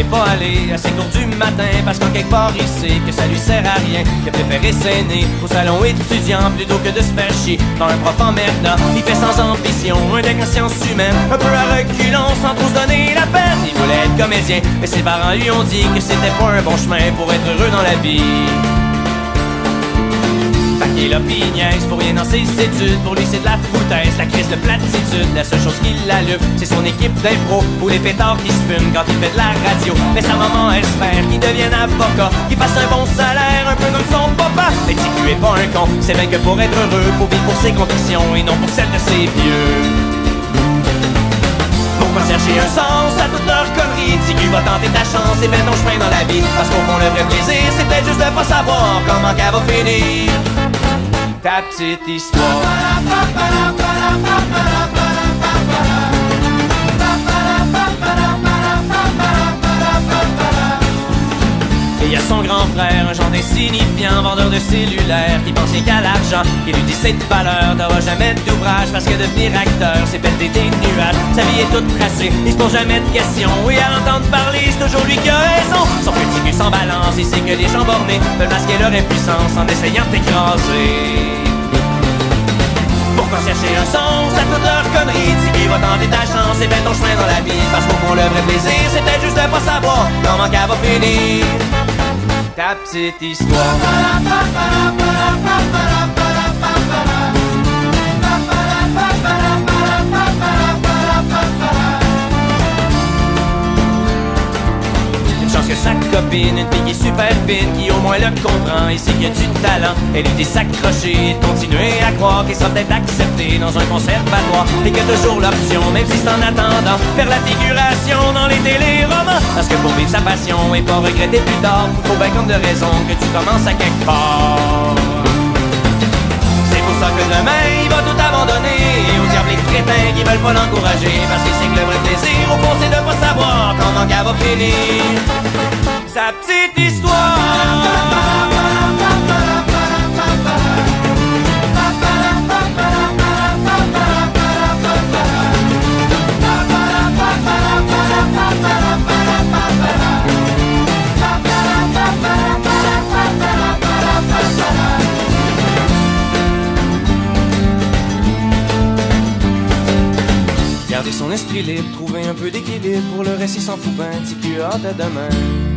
pas aller à ses cours du matin parce qu'en quelque part il sait que ça lui sert à rien, qu'il a préféré s'aîner au salon étudiant plutôt que de se faire chier dans un prof emmerdant. Il fait sans ambition un deck en sciences humaines, un peu à reculons sans trop se donner la peine. Il voulait être comédien, mais ses parents lui ont dit que c'était pas un bon chemin pour être heureux dans la vie. Fait qu'il a pis niaise pour rien dans ses études. Pour lui c'est de la foutaise, la crise de platitude. La seule chose qui l'allume, c'est son équipe d'impro ou les pétards qui se fument quand il fait de la radio. Mais sa maman espère qu'il devienne avocat, qu'il fasse un bon salaire, un peu comme son papa. Mais TQ est pas un con, c'est bien que pour être heureux, faut vivre pour ses convictions et non pour celles de ses vieux. Pourquoi chercher un sens à toute leur connerie? TQ va tenter ta chance et fais ton chemin dans la vie. Parce qu'au fond le vrai plaisir, c'est peut-être juste de pas savoir comment qu'elle va finir ta petite histoire. Et il y a son grand frère, un genre d'insignifiant, vendeur de cellulaire, qui pense qu'à l'argent, qui lui dit c'est de valeur, t'auras jamais d'ouvrage, parce que devenir acteur, c'est péter des nuages. Sa vie est toute tracée, il se pose jamais de questions, et à l'entendre parler, c'est toujours lui qui a raison. Son petit cul sans balance, il sait que les gens bornés veulent masquer leur impuissance en essayant de t'écraser. Pourquoi chercher un sens à toute leur connerie? TQ va tenter ta chance et fais ton chemin dans la vie. Parce qu'au fond le vrai plaisir, c'est peut-être juste de pas savoir comment qu'elle va finir ta petite histoire. Que sa copine, une fille qui est super fine, qui au moins le comprend et sait qu'il y a du talent. Elle lui dit s'accrocher, de continuer à croire qu'il sera peut-être accepté dans un conservatoire. Et que toujours l'option, même si c'est en attendant, faire la figuration dans les téléromans. Parce que pour vivre sa passion et pas regretter plus tard, faut bien comme de raison que tu commences à quelque part. C'est pour ça que demain il va tout abandonner aux diables les crétins qui veulent pas l'encourager. Parce qu'il sait que le vrai plaisir au fond c'est de pas savoir comment qu'elle va finir sa petite histoire. Garder son esprit libre, trouver un peu d'équilibre, pour le reste il s'en fout ben, TQ hâte à demain.